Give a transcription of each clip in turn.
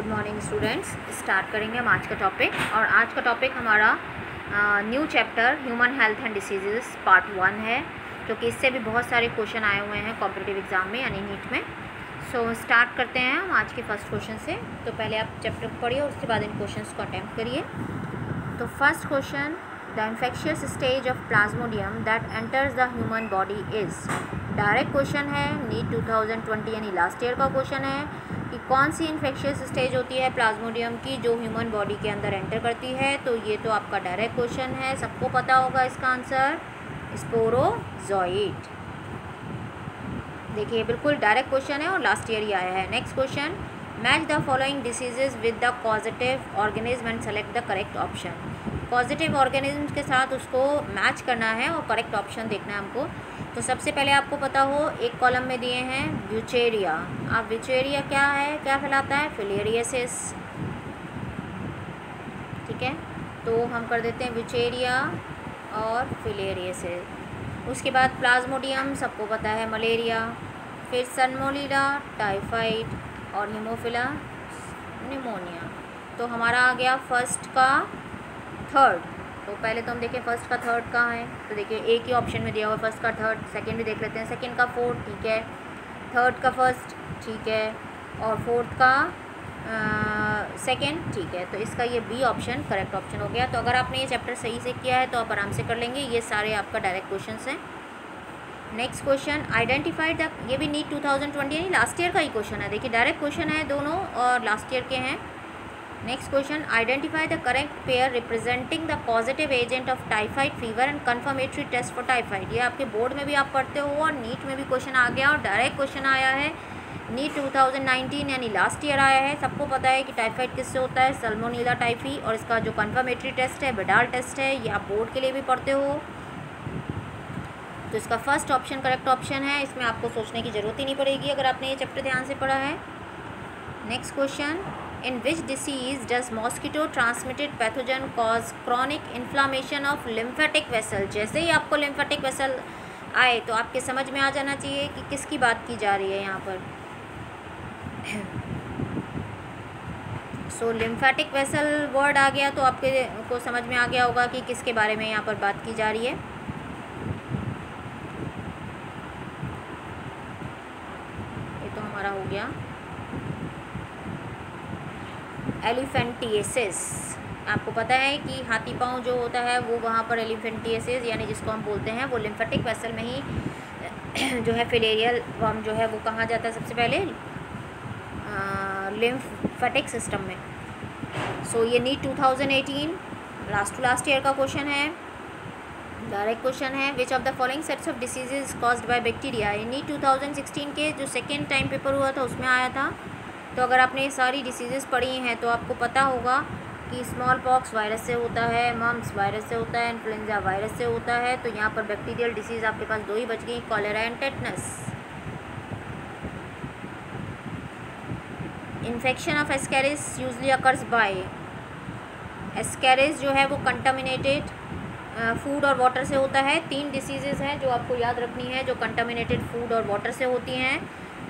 Good morning students. Start करेंगे हम आज का टॉपिक। और आज का टॉपिक हमारा new chapter human health and diseases part 1 है, क्योंकि इससे भी बहुत सारे क्वेश्चन आए हुए हैं कॉम्पिटिटिव एग्जाम में यानी नीट में। सो स्टार्ट करते हैं हम आज के फर्स्ट क्वेश्चन से। तो पहले आप चैप्टर को पढ़िए, उसके बाद इन क्वेश्चन को अटैम्प्ट करिए। तो first question, the infectious stage of Plasmodium that enters the human body is. Direct question है, नीट 2020 यानी लास्ट ईयर का क्वेश्चन है कि कौन सी इन्फेक्शियस स्टेज होती है प्लाज्मोडियम की जो ह्यूमन बॉडी के अंदर एंटर करती है। तो ये तो आपका डायरेक्ट क्वेश्चन है, सबको पता होगा इसका आंसर स्पोरोजोइट। देखिए बिल्कुल डायरेक्ट क्वेश्चन है और लास्ट ईयर ही आया है। Next question, match the following diseases with the causative organism and select the correct option. Positive organism के साथ उसको मैच करना है और करेक्ट ऑप्शन देखना है हमको। तो सबसे पहले आपको पता हो, एक कॉलम में दिए हैं व्यूचेरिया। अब व्यूचेरिया क्या है, क्या फैलाता है? फिलेरियसिस। ठीक है, तो हम कर देते हैं व्यूचेरिया और फिलेरियसिस। उसके बाद प्लाज्मोडियम सबको पता है, मलेरिया। फिर सल्मोनेला, टाइफाइड और हीमोफिला निमोनिया। तो हमारा आ गया फर्स्ट का थर्ड। तो पहले तो हम देखें फर्स्ट का थर्ड कहाँ है। तो देखिए एक ही ऑप्शन में दिया हुआ फर्स्ट का थर्ड। सेकंड भी देख लेते हैं, सेकंड का फोर्थ ठीक है, थर्ड का फर्स्ट ठीक है, और फोर्थ का सेकंड ठीक है। तो इसका ये बी ऑप्शन करेक्ट ऑप्शन हो गया। तो अगर आपने ये चैप्टर सही से किया है तो आप आराम से कर लेंगे। ये सारे आपका डायरेक्ट क्वेश्चन हैं। नेक्स्ट क्वेश्चन, आइडेंटिफाइड द, ये भी नीट 2020 यानी लास्ट ईयर का ही क्वेश्चन है। देखिए डायरेक्ट क्वेश्चन है दोनों और लास्ट ईयर के हैं। Next question, identify the correct pair representing the positive agent of typhoid fever and confirmatory test for typhoid. ये आपके बोर्ड में भी आप पढ़ते हो और नीट में भी क्वेश्चन आ गया और डायरेक्ट क्वेश्चन आया है। नीट 2019 यानी लास्ट ईयर आया है। सबको पता है कि टाइफाइड किससे होता है, सल्मोनेला टाइफी। और इसका जो कन्फर्मेटरी टेस्ट है विडाल टेस्ट है, ये आप बोर्ड के लिए भी पढ़ते हो। तो इसका फर्स्ट ऑप्शन करेक्ट ऑप्शन है, इसमें आपको सोचने की ज़रूरत ही नहीं पड़ेगी अगर आपने ये चैप्टर ध्यान से पढ़ा है। Next question, in which disease does mosquito transmitted pathogen cause chronic inflammation of lymphatic vessel। जैसे ही आपको lymphatic vessel आए तो आपके समझ में आ जाना चाहिए कि किसकी बात की जा रही है यहाँ पर। सो lymphatic vessel वर्ड आ गया तो आपके को समझ में आ गया होगा कि किसके बारे में यहाँ पर बात की जा रही है। ये तो हमारा हो गया एलिफेंटिएसिस। आपको पता है कि हाथी पाँव जो होता है वो वहाँ पर एलिफेंटिएसिस यानी जिसको हम बोलते हैं वो लिम्फेटिक वेसल में ही जो है फिलेरियल वर्म जो है वो कहाँ जाता है सबसे पहले, लिम्फेटिक सिस्टम में। सो ये नीट 2018 लास्ट ईयर का क्वेश्चन है, डायरेक्ट क्वेश्चन है। Which of the following sets of diseases caused by bacteria. ये नीट 2016 के जो सेकेंड टाइम पेपर हुआ था उसमें आया था। तो अगर आपने ये सारी डिसीज़ेस पढ़ी हैं तो आपको पता होगा कि स्मॉल पॉक्स वायरस से होता है, मम्स वायरस से होता है, इन्फ्लुएंजा वायरस से होता है। तो यहाँ पर बैक्टीरियल डिसीज़ आपके पास दो ही बच गई, cholera and tetanus. Infection of Ascaris usually occurs by. Ascaris जो है वो कंटामिनेटेड फूड और वाटर से होता है। 3 डिसीज़ेज़ हैं जो आपको याद रखनी है जो कंटामिनेटेड फूड और वाटर से होती हैं,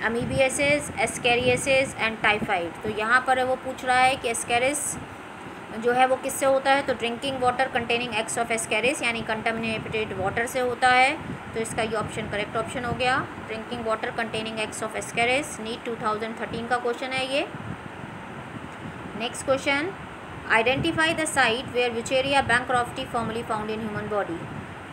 अमीबियासिस, एस्केरियासिस एंड टाइफाइड। तो यहाँ पर वो पूछ रहा है कि एस्केरिस जो है वो किससे होता है। तो drinking water containing X of Ascaris यानी कंटामिनेटेड वाटर से होता है। तो इसका ये ऑप्शन करेक्ट ऑप्शन हो गया, drinking water containing X of ascaris. NEET 2013 का क्वेश्चन है ये। Next question, identify the site where wuchereria bancrofti formally found in human body.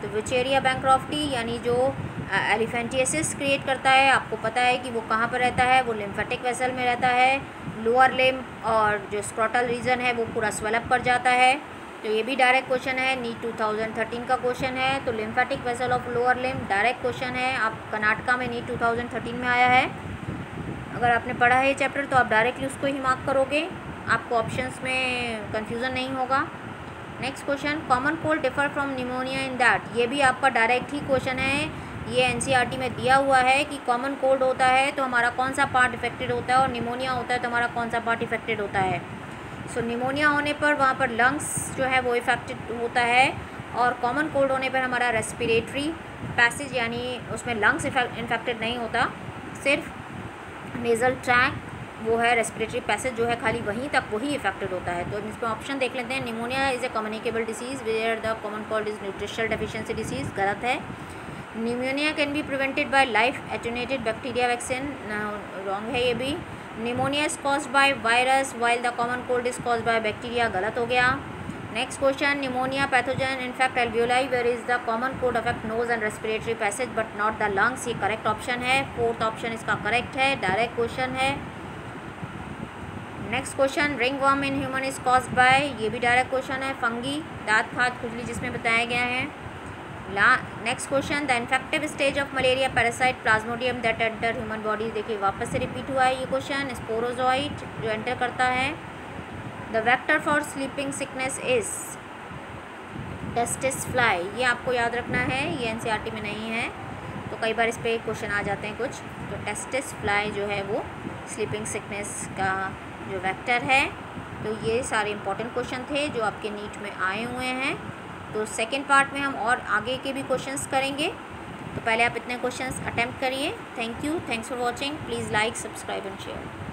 तो व्यूचेरिया बैंक्रॉफ्टी यानी जो एलिफेंटिएसिस क्रिएट करता है, आपको पता है कि वो कहाँ पर रहता है, वो लिम्फेटिक वेसल में रहता है। लोअर लिम्ब और जो स्क्रोटल रीजन है वो पूरा स्वेलअप कर जाता है। तो ये भी डायरेक्ट क्वेश्चन है, नीट 2013 का क्वेश्चन है। तो lymphatic vessel of lower limb direct question है, आप कर्नाटका में नीट 2013 में आया है। अगर आपने पढ़ा है ये चैप्टर तो आप डायरेक्टली उसको ही मार्क करोगे, आपको ऑप्शंस में कन्फ्यूज़न नहीं होगा। Next question, common cold differ from pneumonia in that. ये भी आपका डायरेक्ट ही क्वेश्चन है, ये एनसीईआरटी में दिया हुआ है कि कॉमन कोल्ड होता है तो हमारा कौन सा पार्ट इफेक्टेड होता है और निमोनिया होता है तो हमारा कौन सा पार्ट इफेक्टेड होता है। सो निमोनिया होने पर वहाँ पर लंग्स जो है वो इफेक्टेड होता है और कॉमन कोल्ड होने पर हमारा रेस्पिरेटरी पैसेज यानी उसमें लंग्स इन्फेक्टेड नहीं होता, सिर्फ नेज़ल ट्रैक वो है रेस्पिरेटरी पैसेज जो है खाली वहीं तक वही इफेक्टेड होता है। तो इसमें ऑप्शन देख लेते हैं। Pneumonia is a communicable disease where the common cold is nutritional deficiency disease, गलत है। Pneumonia can be prevented by life attenuated bacteria vaccine, wrong है ये भी। Pneumonia is caused by virus while the common cold is caused by bacteria, गलत हो गया। Next question, pneumonia pathogen infect alveoli where is the common cold affect nose and respiratory passage but not the lungs, ये correct option है। Fourth option इसका correct है, direct question है। Next question, ring worm in human is caused bye, ये भी direct question है। Fungi, दांत खाद खुजली जिसमें बताया गया है। Next question, the infective stage of malaria parasite Plasmodium that enter human body, देखिए वापस से रिपीट हुआ है ये क्वेश्चन। स्पोरोजोइट जो एंटर करता है। The vector for sleeping sickness is testis fly, ये आपको याद रखना है, ये एनसीईआरटी में नहीं है तो कई बार इस पर क्वेश्चन आ जाते हैं कुछ। तो टेस्टिस फ्लाई जो है वो स्लीपिंग सिकनेस का जो वेक्टर है। तो ये सारे इंपॉर्टेंट क्वेश्चन थे जो आपके नीट में आए हुए हैं। तो सेकेंड पार्ट में हम और आगे के भी क्वेश्चंस करेंगे, तो पहले आप इतने क्वेश्चंस अटेम्प्ट करिए। Thank you, thanks for watching. Please like, subscribe and share.